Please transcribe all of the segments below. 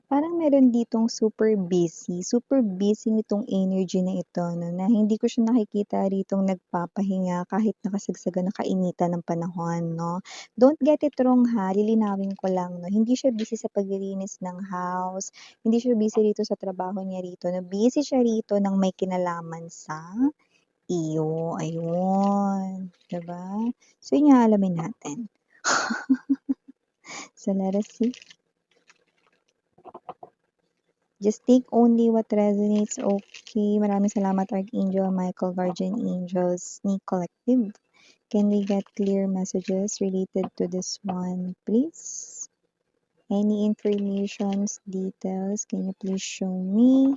Parang meron ditong super busy nitong energy na ito 'no, na hindi ko siya nakikita ritong nagpapahinga kahit nakasagsagan ng kainitan ng panahon 'no. Don't get it wrong ha, lilinawin ko lang 'no, hindi siya busy sa paglilinis ng house, hindi siya busy rito sa trabaho niya rito 'no, busy siya rito ng may kinalaman sa iyo, ayun, 'di ba? So yun nga alamin natin. So let us see. Just take only what resonates, okay. Maraming salamat Archangel Michael, Guardian Angels, Snake Collective. Can we get clear messages related to this one, please? Any informations, details, can you please show me?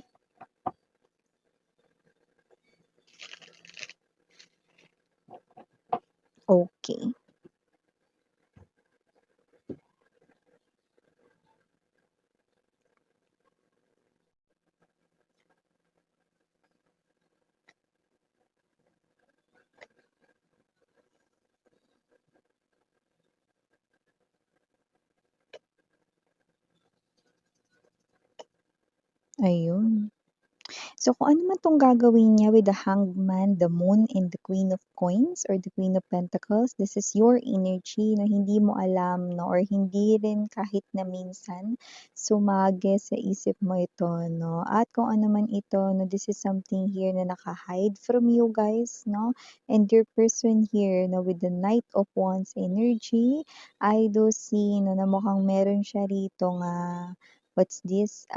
Okay. Ayun. So, kung ano man 'tong gagawin niya with the Hangman, the Moon, and the Queen of Coins or the Queen of Pentacles, this is your energy na hindi mo alam 'no, or hindi rin kahit na minsan sumagi sa isip mo ito 'no. At kung ano man ito 'no, this is something here na naka-hide from you guys 'no, and your person here 'no, with the Knight of Wands energy, I do see 'no, na mukhang meron siya ritong, what's this,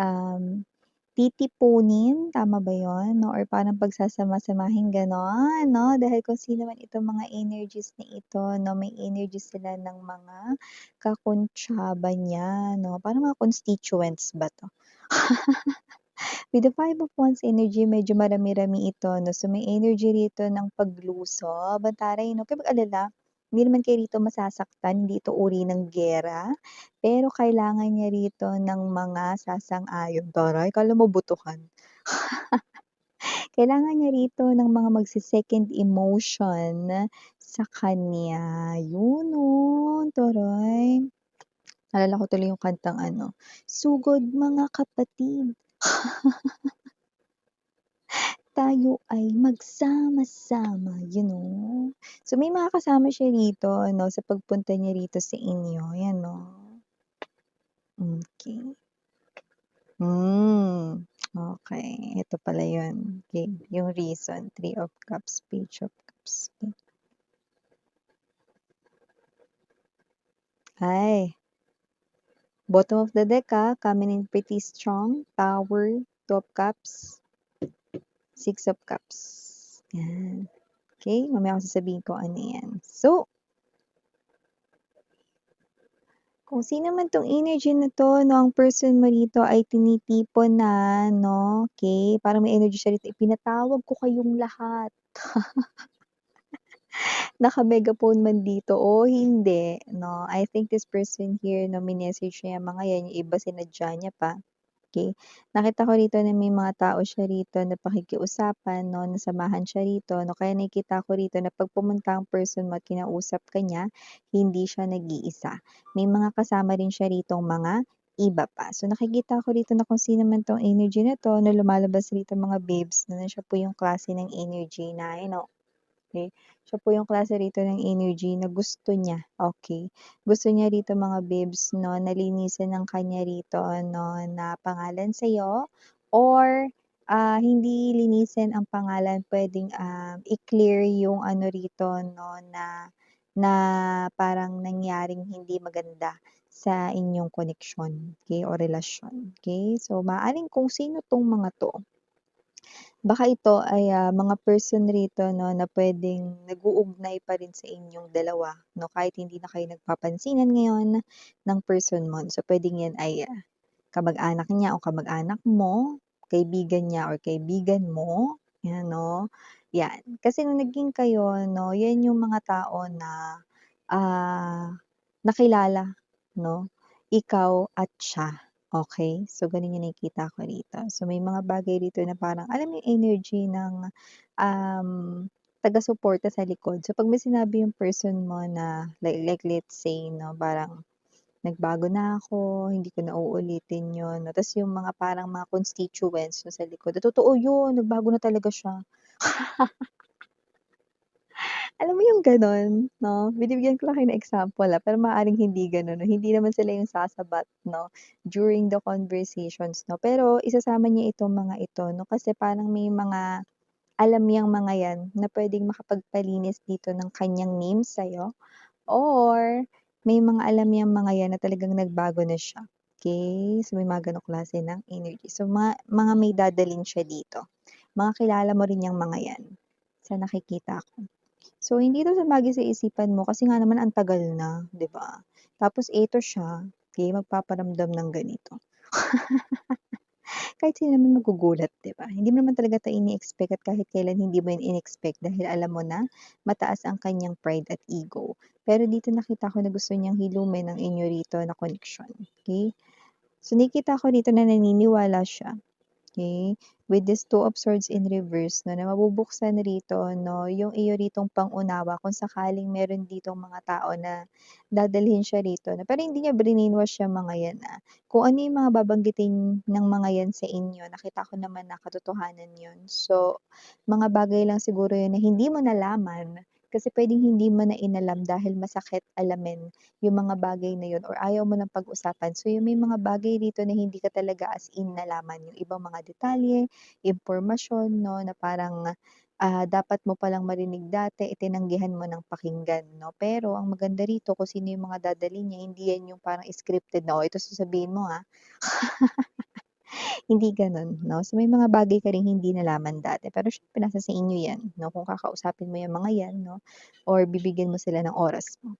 titipunin, tama ba yun 'no, or parang pagsasama-samahin gano'n 'no, dahil kung sino man itong mga energies na ito 'no, may energy sila ng mga kakuntsaba niya 'no, parang mga constituents ba 'to? With the Five of Wands energy medyo marami-rami ito 'no, so may energy rito ng paglusob, taray 'no, 'wag kayong mag-alala, hindi naman kayo rito masasaktan, hindi ito uri ng giyera, pero kailangan niya rito ng mga sasang-ayon, taray akala mo botohan. Kailangan niya rito ng mga magse-second emotion sa kanya, yun 'no, taray. Naalala ko tuloy yung kantang ano, "Sugod mga kapatid." Tayo ay magsama-sama, you know? So, may mga kasama siya rito ano, sa pagpunta niya rito sa inyo, 'yan 'no. Okey. Okey, ito pala 'yun, okey, yung reason, Three of Cups, Page of Cups, okey. Ay, bottom of the deck, coming in pretty strong, Tower, Two of Cups, Six of Cups, 'yan. Okey, mamaya ko sasabihin kung ano 'yan. So, kung sino man 'tong energy na 'to 'no, ang person mo rito ay tinitipon na 'no, okey, parang may energy siya rito, "Ipinatawag ko kayong lahat." Naka-megaphone man dito o hindi 'no. I think this person here na minessage niya yang mga 'yan, yung iba sinadya niya pa, okey. Nakita ko rito na may mga tao siya rito na pakikiusapan 'no, na samahan siya rito 'no, kaya nakikita ko rito na 'pag pumunta ang person mo at kinausap ka niya, hindi siya nag-iisa. May mga kasama rin siya ritong mga iba pa. So, nakikita ko rito na kung sino man 'tong energy na 'to na lumalabas rito mga babes 'no, na siya po yung klase ng energy na okey. Siya po yung klase rito ng energy na gusto niya, okey. Gusto niya rito mga babes 'no, na linisin ang kanya rito ano, na pangalan sa'yo or, hindi linisin ang pangalan puwedeng, i-clear yung ano rito 'no, na na parang nangyaring hindi maganda sa inyong koneksyon, okey, o relasyon, okey. So, maaaring kung sino 'tong mga 'to. Baka ito ay, mga person rito 'no, na puwedeng nag-uugnay pa rin sa inyong dalawa 'no, kahit hindi na kayo nagpapansinan ngayon ng person mo. So, puwedeng 'yan ay, kamag-anak niya o kamag-anak mo, kaibigan niya or kaibigan mo, 'yan 'no, 'yan. Kasi nung naging kayo 'no, 'yan yung mga tao na, ah, nakilala 'no, ikaw at siya. Okey, so gano'n yung nakikita ko rito. So may mga bagay rito na parang alam mo yung energy ng, um, taga-suporta sa likod. So 'pag may sinabi yung person mo na like let's say 'no, parang nagbago na ako, hindi ko na uulitin yun 'no. Tas yung mga parang mga constituents 'no sa likod, na totoo yun, nagbago na talaga siya. Alam mo yung gano'n 'no, binibigyan ko lang kayo ng example, pero maaaring hindi gano'n 'no, hindi naman sila yung sasabat 'no, during the conversations 'no. Pero isasama niya itong mga ito 'no, kasi parang may mga alam yang mga 'yan na puwedeng makapagpalinis dito ng kaniyang name sa'yo or may mga alam yang mga 'yan na talagang nagbago na siya, okey? So, may mga gano'ng klase ng energy. So, mga may dadalhin siya dito. Mga kilala mo rin yang mga 'yan, sa nakikita ko. So, hindi 'to sumagi sa isipan mo kasi nga naman ang tagal na, 'di ba? Tapos eto siya, okey, magpaparamdam ng ganito. Kahit sino naman magugulat, 'di ba? Hindi mo naman talaga 'to ini-expect at kahit kailan hindi mo yun in-expect dahil alam mo na mataas ang kanyang pride at ego. Pero dito nakita ko na gusto niyang hilumin ang inyo rito na connection, okey? So, nakikita ko dito na naniniwala siya. Okay, with this Two of Swords in reverse 'no, na mabubuksan rito 'no, yung iyo ritong pang-unawa kung sakaling meron ditong mga tao na dadalhin siya rito na pero hindi niya brainwash yang mga yan, kung ano yung mga babanggitin ng mga yan sa inyo nakita ko naman na katotohanan yun. So, mga bagay lang siguro yun na hindi mo nalaman, kasi puwedeng hindi mo na inalam dahil masakit alamin yung mga bagay na yun or ayaw mo ng pag-usapan. So, yung may mga bagay dito na hindi ka talaga as in nalaman, yung ibang mga detalye, impormasyon 'no, na parang, dapat mo palang marinig dati, itinanggihan mo ng pakinggan 'no. Pero ang maganda rito kung sino yung mga dadalhin niya, hindi yan yung parang scripted na, "Oh, ito sasabihin mo, Hindi gano'n 'no. So, may mga bagay ka ring hindi nalaman dati, pero siyempre nasa sa inyo yan 'no, kung kakausapin mo yang mga yan 'no or bibigyan mo sila ng oras mo.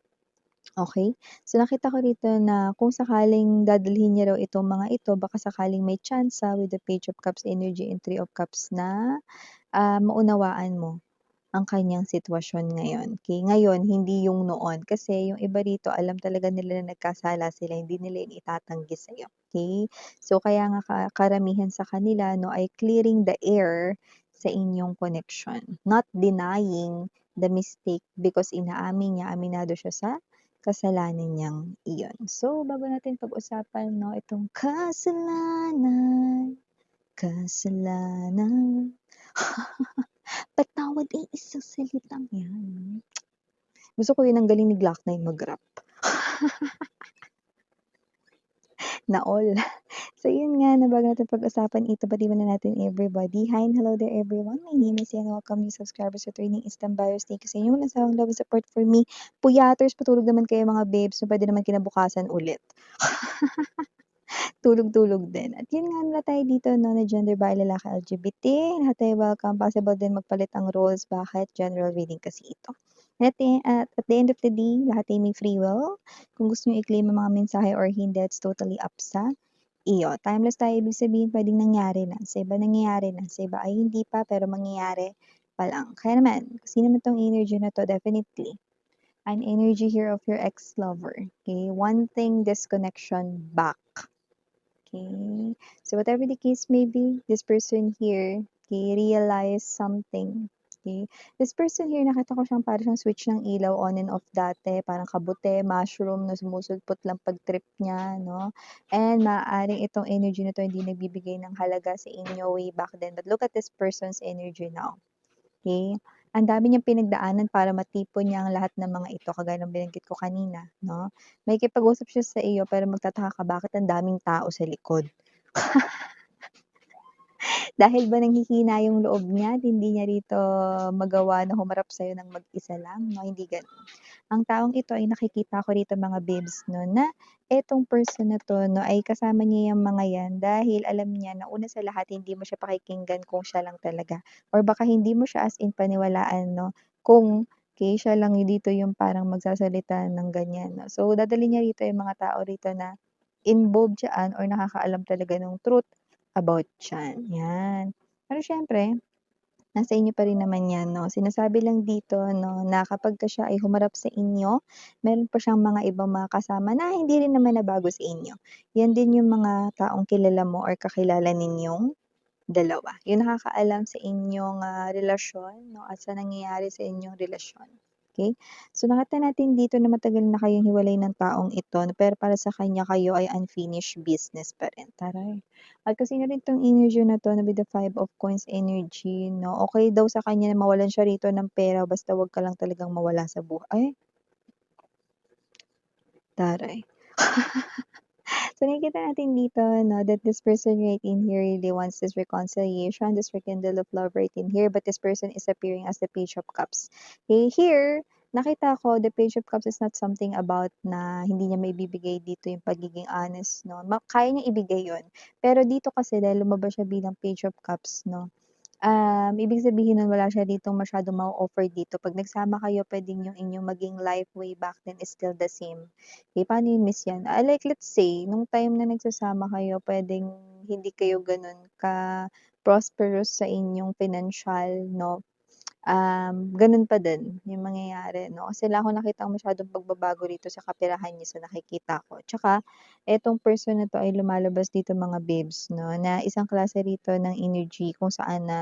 Okey. So, nakita ko rito na kung sakaling dadalhin niya raw itong mga ito, baka sakaling may tsansa with the Page of Cups energy and Three of Cups na, maunawaan mo ang kanyang sitwasyon ngayon, okey. Ngayon, hindi yung noon. Kasi yung iba rito alam talaga nila na nagkasala sila, hindi nila yun itatanggi sa'yo, okey. So, kaya nga karamihan sa kanila 'no ay clearing the air sa inyong connection, not denying the mistake because inaamin niya, aminado siya sa kasalanan niyang iyon. So, bago natin pag-usapan 'no, itong kasalanan, kasalanan. Patawad ay isang salitang 'yan. Gusto ko yun, ang galing ni Glock-9 mag-rap, na all. So yun nga 'no, bago natin pag-usapan ito, batiin muna natin everybody. Hi and hello there everyone. My name is Yan. Welcome new subscribers, returning instant buyers. Thank you sa inyong walang sawang love and support for me. Puyaters, patulog naman kayo mga babes, so puwede naman kinabukasan ulit. Tulog-tulog din. At yun nga na tayo dito 'no, na gender bi, lalaki, LGBT, lahat tayo welcome. Possible din magpalit ang roles, bakit? General reading kasi ito. At the end of the day, lahat ay may free will. Kung gusto niyong i-claim ang mga mensahe or hindi, it's totally up sa iyo. Timeless tayo, ibig sabihin puwedeng nangyari na, sa iba nangyayari na, sa iba ay hindi pa, pero mangyayari pa lang. Kaya naman, kung sino man 'tong energy na 'to, definitely an energy here of your ex-lover, okay? Wanting this connection back. Okay. So whatever the case may be, this person here, okay, realize something. Okay. This person here, nakita ko siyang parang switch ng ilaw on and off dati, parang kabute, mushroom na sumusulpot lang pag trip niya, no? And maaaring itong energy na to hindi nagbibigay ng halaga sa inyo way back then. But look at this person's energy now. Okay. Ang dami niyang pinagdaanan para matipon niya ang lahat ng mga ito, kagaya ng binanggit ko kanina, no? Makikipag-usap siya sa iyo pero magtataka ka bakit ang daming tao sa likod. Dahil ba nanghihina yung loob niya at hindi niya rito magawa na humarap sa'yo ng mag-isa lang 'no, hindi gano'n. Ang taong ito ay nakikita ko rito mga babes 'no, na etong person na 'to 'no, ay kasama niya yang mga 'yan dahil alam niya na una sa lahat hindi mo siya pakikinggan kung siya lang talaga or baka hindi mo siya as in paniwalaan 'no, kung siya lang dito yung parang magsasalita ng ganyan 'no. So, dadalhin niya rito yung mga tao rito na involved diyaan or nakakaalam talaga ng truth about diyan, 'yan. Pero siyempre, nasa inyo pa rin naman 'yan 'no. Sinasabi lang dito 'no, na kapagka siya ay humarap sa inyo, meron pa siyang mga ibang mga kasama na hindi rin naman nabago sa inyo. 'Yan din yung mga taong kilala mo or kakilala ninyong dalawa. Yung nakakaalam sa inyong, relasyon 'no, at sa nangyayari sa inyong relasyon. Okay. So, nakita natin dito na matagal na kayong hiwalay ng taong ito, pero para sa kanya kayo ay unfinished business pa rin, taray. At kasi na rin 'tong energy na 'to na with the Five of Coins energy 'no, okey daw sa kanya na mawalan siya rito ng pera basta 'wag ka lang talagang mawala sa ay, taray. So, nakikita natin dito 'no, that this person right in here really wants this reconciliation, this rekindle of love right in here, but this person is appearing as the Page of Cups. Eh, here, nakita ko the Page of Cups is not something about na hindi niya maibibigay dito yung pagiging honest 'no, kaya niya ibigay yun. Pero dito kasi dahil lumabas siya bilang Page of Cups 'no, ibig sabihin nun wala siya ditong masyadong ma-o-offer dito. 'Pag nagsama kayo puwedeng yung inyong maging life way back then is still the same. Eh, paano yun miss yan? Like let's say nung time na nagsasama kayo puwedeng hindi kayo gano'n ka-prosperous sa inyong financial 'no, gano'n pa din yung mangyayari 'no, kasi wala akong nakitang masyadong pagbabago rito sa kaperahan niya sa nakikita ko. Tsaka etong person na 'to ay lumalabas dito mga babes 'no, na isang klase rito ng energy kung saan na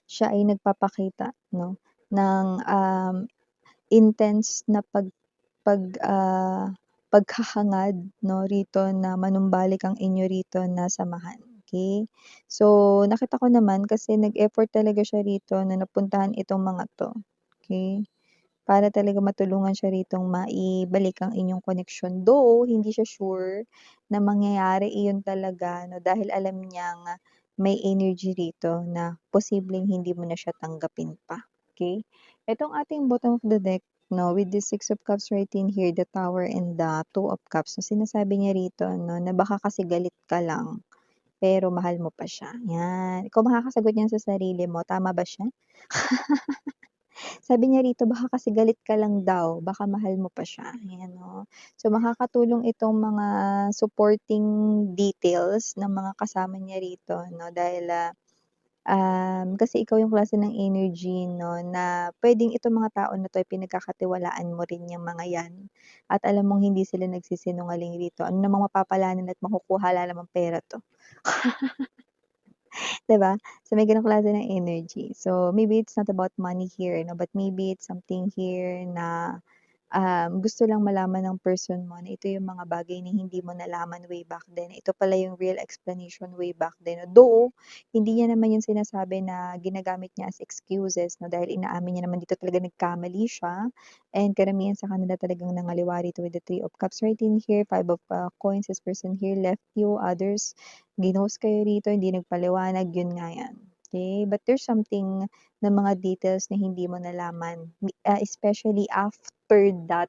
siya ay nagpapakita 'no, ng, intense na pag, paghahangad 'no, rito na manumbalik ang inyo rito na samahan, okey. So, nakita ko naman kasi nag-effort talaga siya rito na napuntahan itong mga 'to, okey. Para talaga matulungan siya ritong maibalik ang inyong koneksyon. Though hindi siya sure na mangyayari iyon talaga 'no, dahil alam niyang may energy rito na posibleng hindi mo na siya tanggapin pa, okey. Itong ating bottom of the deck 'no, with the Six of Cups right in here, the Tower and the Two of Cups, so sinasabi niya rito 'no, na baka kasi galit ka lang, pero mahal mo pa siya, 'yan. Ikaw makakasagot niyan sa sarili mo, tama ba siya? Sabi niya rito baka kasi galit ka lang daw, baka mahal mo pa siya, ayan 'no. So makakatulong itong mga supporting details ng mga kasama niya rito 'no, dahil, kasi ikaw yung klase ng energy 'no, na puwedeng itong mga tao na 'to ay pinagkakatiwalaan mo rin yang mga 'yan at alam mong hindi sila nagsisinungaling rito. Ano namang mapapalanan at makukuha, wala namang pera 'to. 'Di ba? So, may gano'ng klase ng energy. So, maybe it's not about money here 'no, but maybe it's something here na, gusto lang malaman ng person mo na ito yung mga bagay na hindi mo nalaman way back then. Ito pala yung real explanation way back then. Though, hindi niya naman yung sinasabi na ginagamit niya as excuses 'no, dahil inaamin niya naman dito talaga nagkamali siya and karamihan sa kanila talagang nangaliwa rito with the Three of Cups right in here, Five of, Coins, this person here left you, others ginost kayo rito, hindi nagpaliwanag, yun nga yan, okey? But there's something na mga details na hindi mo nalaman, especially after that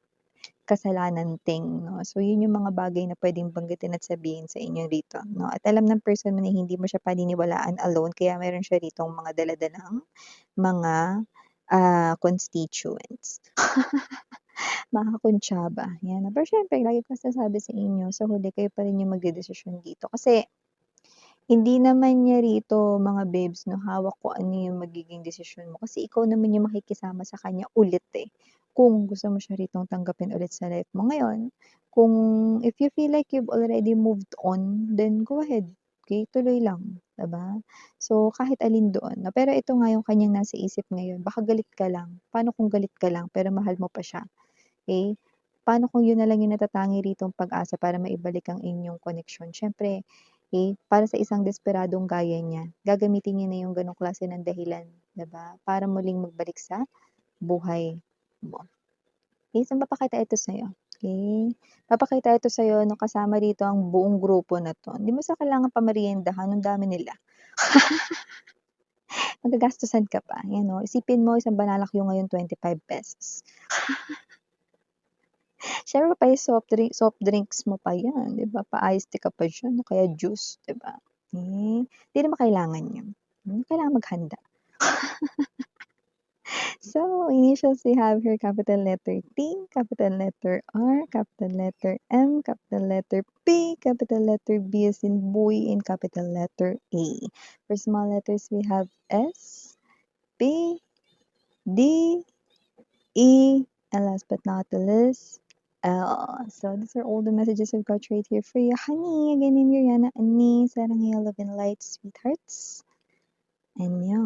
kasalanan thing 'no. So yun yung mga bagay na puwedeng banggitin at sabihin sa inyo rito 'no, at alam ng person mo na hindi mo siya paniniwalaan alone kaya meron siya ritong mga dala-dalang mga, constituents. Mga kuntsaba, 'yan. Pero siyempre lagi ko nasasabi sa inyo, sa huli kayo pa rin yung magdedesisyon dito kasi hindi naman niya rito mga babes 'no, hawak kung ano yung magiging desisyon mo kasi ikaw naman yung makikisama sa kanya ulit, eh. Kung gusto mo siya ritong tanggapin ulit sa life mo ngayon, kung if you feel like you've already moved on, then go ahead, okey, tuloy lang, 'di ba? So, kahit alin doon 'no, pero ito nga yung kanyang nasa isip ngayon, baka galit ka lang. Paano kung galit ka lang pero mahal mo pa siya, okey? Paano kung yun na lang yung natatangi ritong pag-asa para maibalik ang inyong koneksyon? Siyempre, para sa isang desperadong gaya niya, gagamitin niya na yung gano'ng klase ng dahilan, 'di ba? Para muling magbalik sa buhay mo. Okey, so papakita ito sa'yo, okey? Papakita ito sa'yo nung kasama rito ang buong grupo na 'to. Hindi mo sila kailangan pameriyendahan, ang dami nila. Magagastusan ka pa, 'yan oh. Isipin mo isang banana Q ngayon ₱25. Siyempre soft drinks mo pa 'yan, 'di ba, pa-iced tea ka pa diyan o kaya juice, 'di ba? 'Di naman kailangan 'yun, kailangan maghanda. So, initials we have here, capital letter T, capital letter R, capital letter M, capital letter P, capital letter B as in boy, and capital letter A. For small letters, we have S, P, D, E, and last but not the least, L. So these are all the messages I've got right here for you, honey. Again, I'm Mariana Ani, sarang love and light, sweethearts. Annyeong.